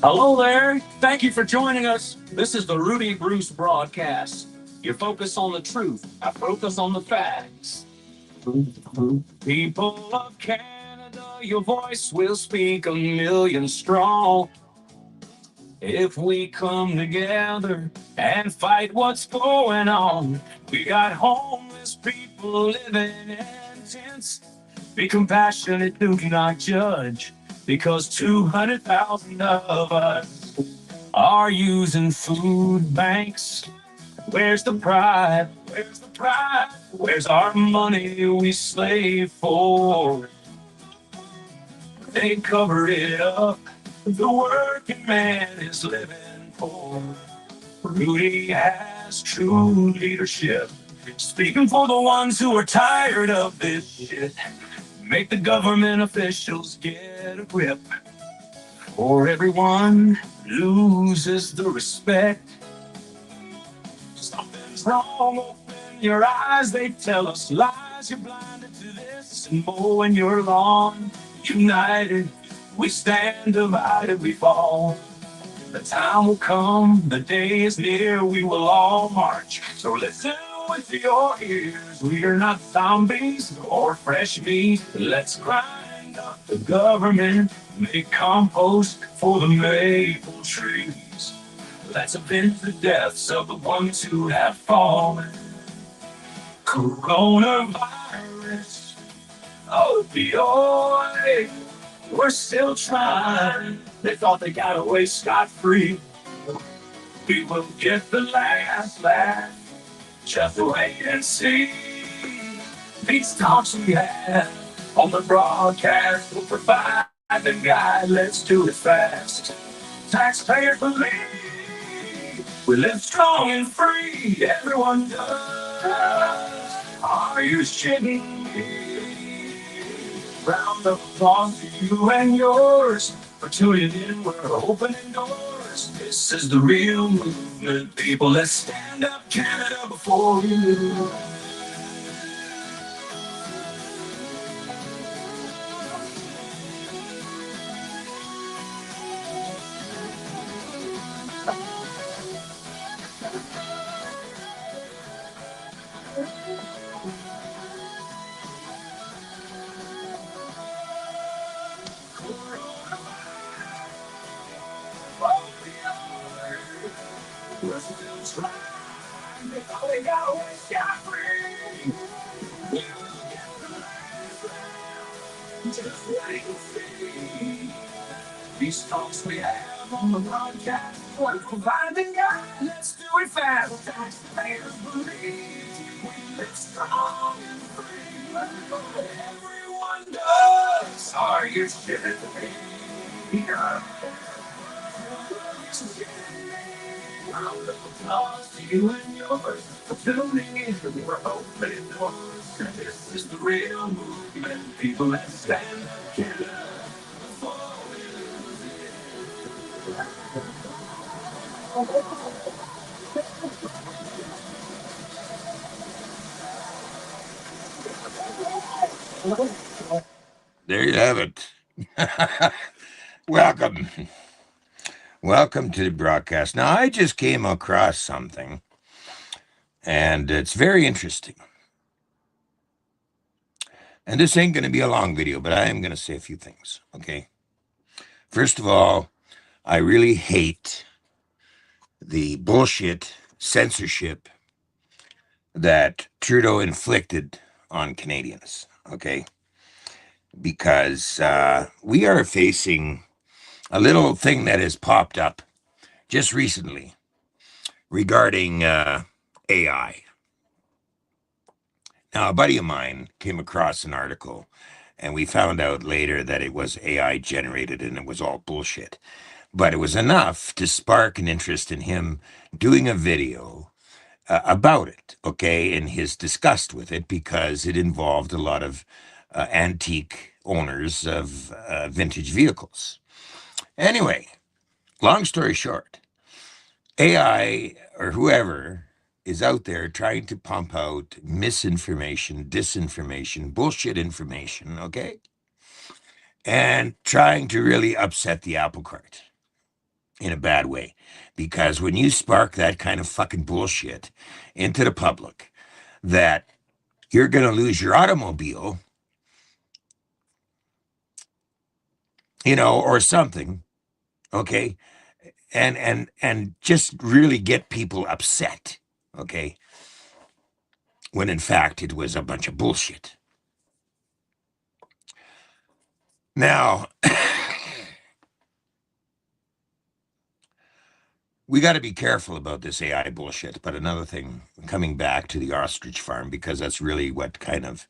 Hello there. Thank you for joining us. This is the Ruddi Bruce broadcast. Your focus on the truth, I focus on the facts. People of Canada, your voice will speak a million strong. If we come together and fight what's going on, we got homeless people living in tents. Be compassionate, do not judge, because 200,000 of us are using food banks. Where's the pride? Where's the pride? Where's our money we slave for? They cover it up. The working man is living poor. Rudy has true leadership, speaking for the ones who are tired of this shit. Make the government officials get a grip, or everyone loses the respect. Something's wrong, open your eyes. They tell us lies. You're blinded to this and more when you're alone. United, we stand, divided, we fall. The time will come, the day is near, we will all march. So listen with your ears. We are not zombies or fresh meat. Let's grind up the government, make compost for the maple trees. Let's avenge the deaths of the ones who have fallen. Coronavirus, opioid, we're still trying. They thought they got away scot-free. We will get the last laugh. Just wait and see. These talks we have on the broadcast will provide the guide. Let's do it fast. Taxpayers believe we live strong and free. Everyone does. Are you shitting me? Round of applause to you and yours for tuning in. We're opening doors. This is the real movement, people. Let's stand up, Canada, before you. We're still trying. They thought they got away scot-free. We will get the last laugh. Just wait and see. These talks we have on the broadcast will provide the guide. Let's do it fast. Taxpayers believe we live strong and free. Everyone does. Are you shitting me? Round of applause to you and yours for tuning in. We're opening doors. This is the real movement. People, let's stand up, Canada, before we lose it. There you have it. Welcome. Welcome to the broadcast. Now, I just came across something, and it's very interesting. And this ain't going to be a long video, but I am going to say a few things, okay? First of all, I really hate the bullshit censorship that Trudeau inflicted on Canadians, okay? Because we are facing a little thing that has popped up just recently regarding AI. Now, a buddy of mine came across an article, and we found out later that it was AI generated and it was all bullshit. But it was enough to spark an interest in him doing a video about it, okay, and his disgust with it because it involved a lot of antique owners of vintage vehicles. Anyway, long story short, AI or whoever is out there trying to pump out misinformation, disinformation, bullshit information, okay? And trying to really upset the apple cart. in a bad way. Because when you spark that kind of fucking bullshit into the public, that you're going to lose your automobile, or something, okay, and just really get people upset, okay, when in fact it was a bunch of bullshit. Now, we got to be careful about this AI bullshit. But another thing, coming back to the ostrich farm, because that's really what kind of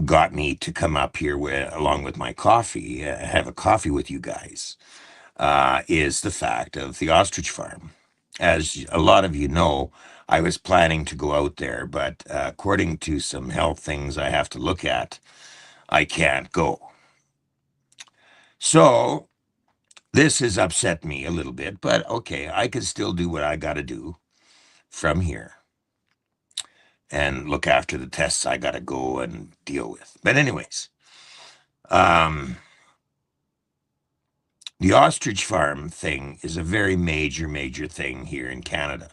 got me to come up here along with my coffee, have a coffee with you guys, is the fact of the ostrich farm. As a lot of you know, I was planning to go out there, but according to some health things I have to look at, I can't go. So this has upset me a little bit, but okay, I can still do what I got to do from here and look after the tests I got to go and deal with. But anyways, um, the ostrich farm thing is a very major thing here in Canada.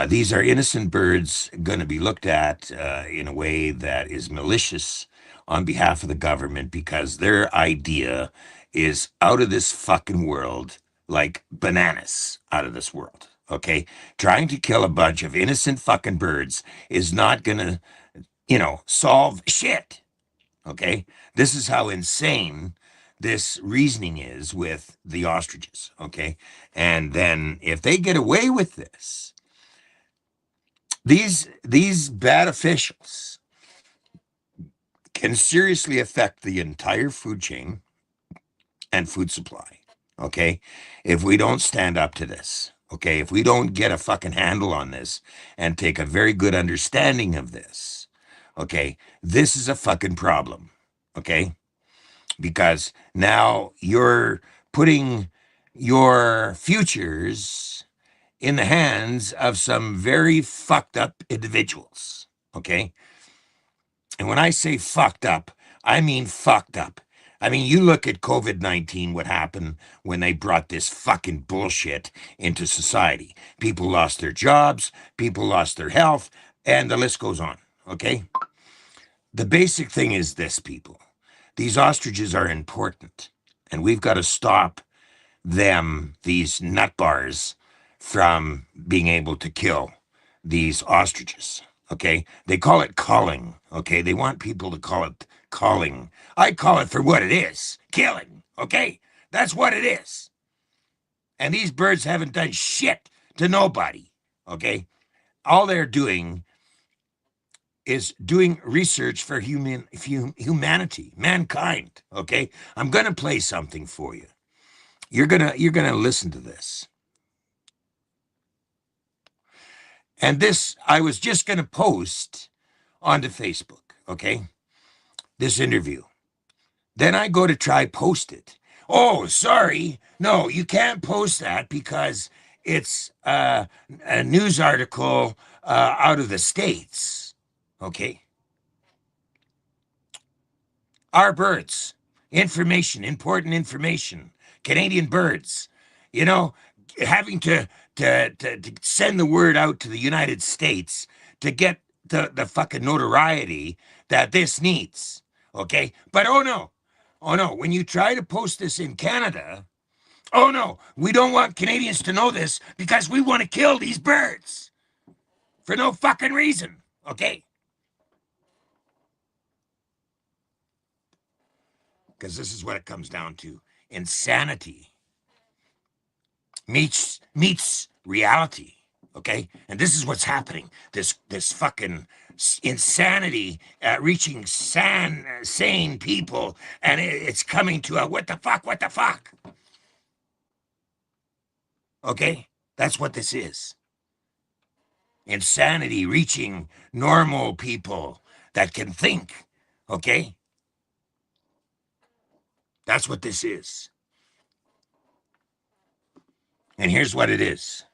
These are innocent birds going to be looked at in a way that is malicious on behalf of the government because their idea is out of this fucking world, like bananas out of this world. Okay? Trying to kill a bunch of innocent fucking birds is not going to, solve shit. Okay? This is how insane this reasoning is with the ostriches. Okay? And then if they get away with this, these bad officials can seriously affect the entire food chain and food supply. Okay, if we don't stand up to this, okay, if we don't get a fucking handle on this and take a very good understanding of this, okay, this is a fucking problem. Okay, because now you're putting your futures in the hands of some very fucked up individuals. Okay. And when I say fucked up, I mean fucked up. I mean, you look at COVID-19, what happened when they brought this fucking bullshit into society. People lost their jobs, people lost their health, and the list goes on. Okay. The basic thing is this, people. These ostriches are important, and we've got to stop them, these nut bars, from being able to kill these ostriches. Okay, they call it culling. Okay, they want people to call it culling. I call it for what it is, killing. Okay, that's what it is. And these birds haven't done shit to nobody. Okay, all they're doing is doing research for humanity, mankind. Okay, I'm gonna play something for you. You're gonna listen to this. And this I was just gonna post onto Facebook, okay? This interview. Then I go to try post it. Oh, sorry. No, you can't post that because it's a news article out of the States. Okay. Our birds. Information, important information. Canadian birds. You know, having to send the word out to the United States to get the fucking notoriety that this needs. Okay? But oh no, when you try to post this in Canada, oh no, we don't want Canadians to know this because we want to kill these birds for no fucking reason. Okay? Because this is what it comes down to. Insanity meets reality. Okay, and this is what's happening. This fucking insanity reaching sane people, and it's coming to a what the fuck, what the fuck. Okay, that's what this is. Insanity reaching normal people that can think. Okay, that's what this is. And here's what it is.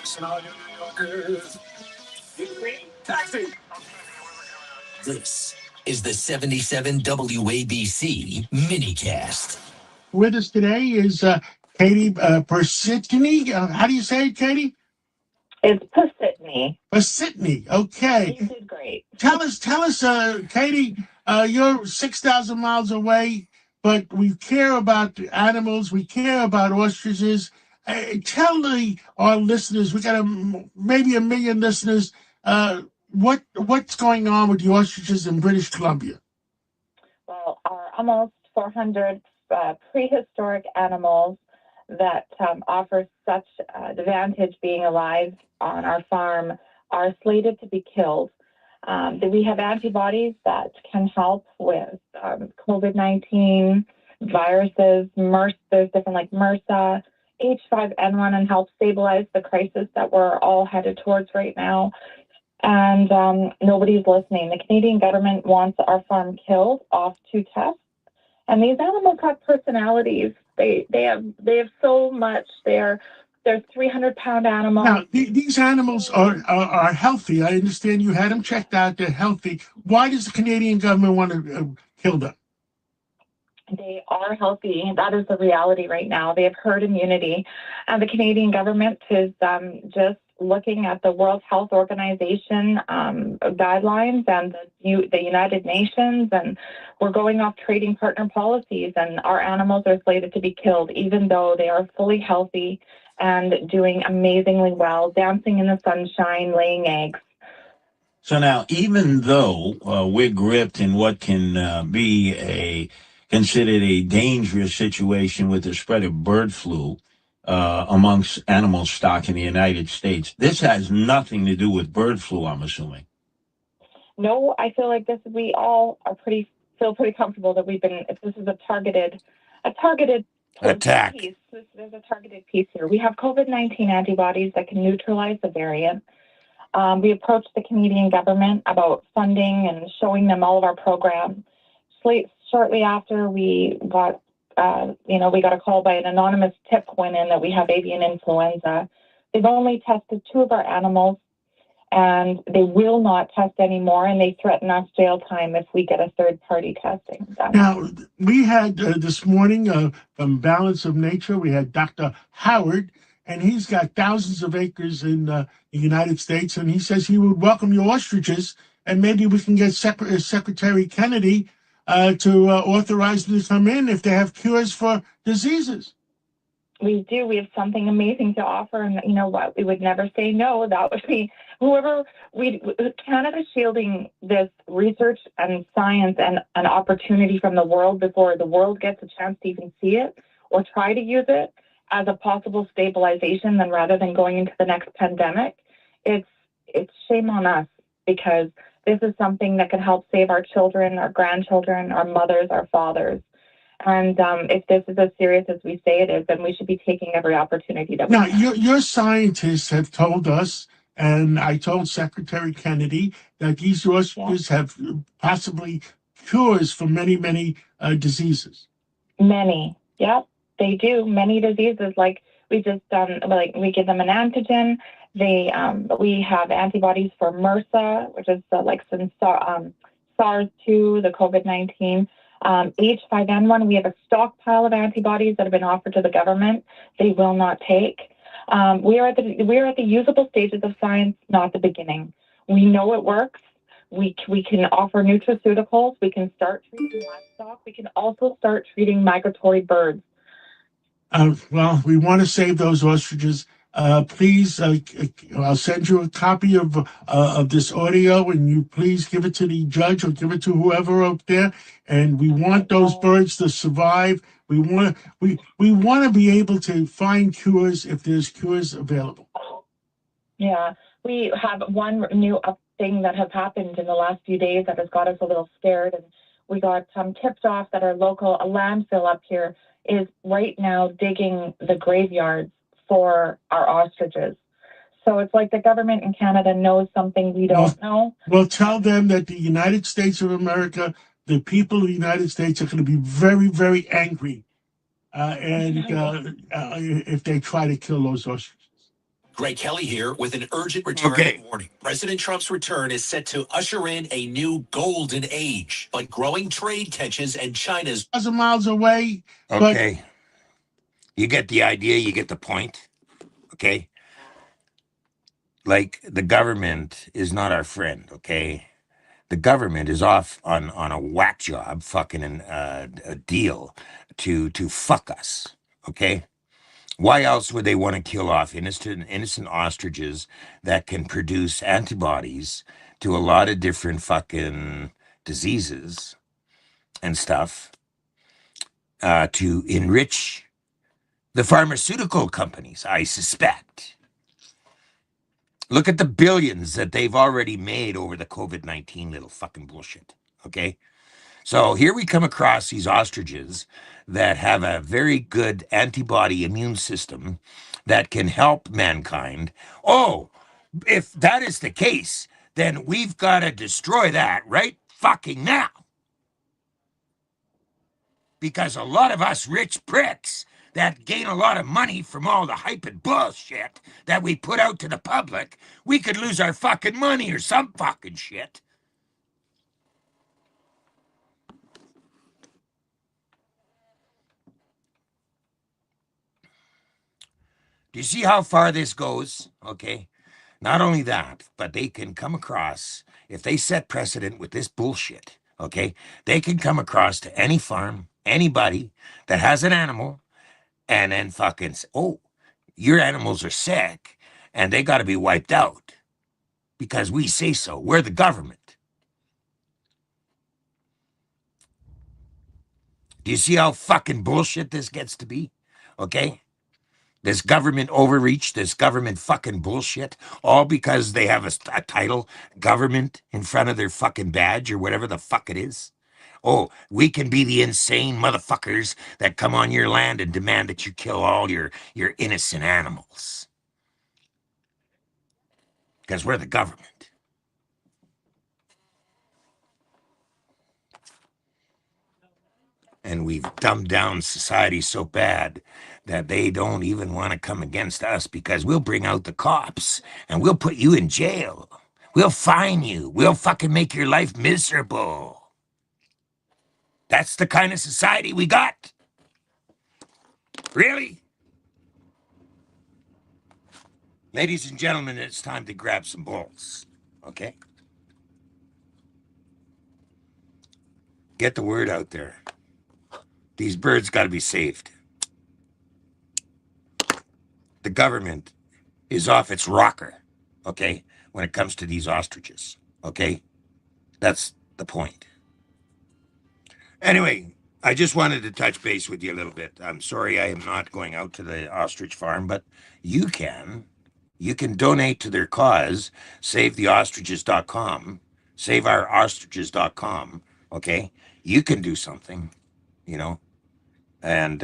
And all you New Yorkers, taxi. This is the 77 WABC minicast. With us today is Katie Persitny. How do you say it, Katie? It's Pasitney. Persitny. Okay. You did great. Tell us, Katie. You're 6,000 miles away, but we care about the animals. We care about ostriches. Tell our listeners. We got maybe a million listeners. What's going on with the ostriches in British Columbia? Well, our almost 400 prehistoric animals that offer such advantage being alive on our farm are slated to be killed. We have antibodies that can help with COVID-19 viruses, there's different like MRSA, H5N1, and help stabilize the crisis that we're all headed towards right now. And nobody's listening. The Canadian government wants our farm killed off to test. And these animals have personalities. They have so much. They're 300-pound animals. Now, these animals are healthy. I understand you had them checked out. They're healthy. Why does the Canadian government want to kill them? They are healthy. That is the reality right now. They have herd immunity. And the Canadian government is just looking at the World Health Organization guidelines and the United Nations, and we're going off trading partner policies, and our animals are slated to be killed, even though they are fully healthy and doing amazingly well, dancing in the sunshine, laying eggs. So now, even though we're gripped in what can be considered a dangerous situation with the spread of bird flu amongst animal stock in the United States, this has nothing to do with bird flu, I'm assuming. No, I feel like we all are feel pretty comfortable that this is a targeted attack. piece. There's a targeted piece here. We have COVID-19 antibodies that can neutralize the variant. We approached the Canadian government about funding and showing them all of our programs. Shortly after we got, we got a call by an anonymous tip went in that we have avian influenza. They've only tested 2 of our animals, and they will not test anymore, and they threaten us jail time if we get a third-party testing done. Now, we had this morning from Balance of Nature, we had Dr. Howard, and he's got thousands of acres in the United States, and he says he would welcome your ostriches, and maybe we can get Secretary Kennedy to authorize them to come in if they have cures for diseases. We do. We have something amazing to offer, and you know what? We would never say no. That would be Canada's shielding this research and science and an opportunity from the world before the world gets a chance to even see it or try to use it as a possible stabilization, then rather than going into the next pandemic. It's shame on us, because this is something that can help save our children, our grandchildren, our mothers, our fathers. And if this is as serious as we say it is, then we should be taking every opportunity that we Now, can. your scientists have told us, and I told Secretary Kennedy, that these ostriches have possibly cures for many, many diseases. Many, yep, they do. Many diseases, like we just we give them an antigen. We have antibodies for MRSA, which is since SARS-2, the COVID-19. H5N1, we have a stockpile of antibodies that have been offered to the government. They will not take. We are at the usable stages of science, not the beginning. We know it works. We can offer nutraceuticals. We can start treating livestock. We can also start treating migratory birds. Well, we want to save those ostriches. Please, I'll send you a copy of this audio, and you please give it to the judge or give it to whoever out there. And we want those birds to survive. We want to be able to find cures if there's cures available. Yeah, we have one new thing that has happened in the last few days that has got us a little scared, and we got tipped off that our local landfill up here is right now digging the graveyards for our ostriches. So it's like the government in Canada knows something we don't know. Well, tell them that the United States of America, the people of the United States are going to be very, very angry if they try to kill those ostriches. Greg Kelly here with an urgent return warning. President Trump's return is set to usher in a new golden age, but growing trade tensions and China's 1,000 miles away. Okay. You get the idea, you get the point. Okay. Like, the government is not our friend, okay? The government is off on a whack job, fucking a deal to fuck us, okay? Why else would they want to kill off innocent ostriches that can produce antibodies to a lot of different fucking diseases and stuff to enrich the pharmaceutical companies, I suspect. Look at the billions that they've already made over the COVID-19 little fucking bullshit, okay? So here we come across these ostriches that have a very good antibody immune system that can help mankind. Oh, if that is the case, then we've got to destroy that right fucking now. Because a lot of us rich pricks that gain a lot of money from all the hype and bullshit that we put out to the public, we could lose our fucking money or some fucking shit. Do you see how far this goes? Okay. Not only that, but they can come across, if they set precedent with this bullshit, okay, they can come across to any farm, anybody that has an animal, and then fucking say, oh, your animals are sick, and they got to be wiped out because we say so. We're the government. Do you see how fucking bullshit this gets to be? Okay? This government overreach, this government fucking bullshit, all because they have a title, government, in front of their fucking badge or whatever the fuck it is. Oh, we can be the insane motherfuckers that come on your land and demand that you kill all your innocent animals. Because we're the government. And we've dumbed down society so bad that they don't even want to come against us because we'll bring out the cops and we'll put you in jail. We'll fine you. We'll fucking make your life miserable. That's the kind of society we got. Really? Ladies and gentlemen, it's time to grab some balls. Okay? Get the word out there. These birds got to be saved. The government is off its rocker, okay, when it comes to these ostriches, okay? That's the point. Anyway, I just wanted to touch base with you a little bit. I'm sorry I am not going out to the ostrich farm, but you can. You can donate to their cause, savetheostriches.com, saveourostriches.com, okay? You can do something, you know, and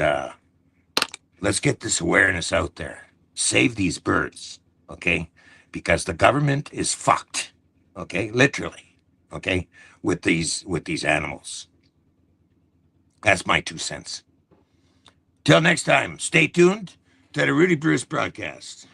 let's get this awareness out there. Save these birds, okay? Because the government is fucked, okay? Literally, okay? With these animals. That's my 2 cents. Till next time, stay tuned to the Ruddi Bruce broadcast.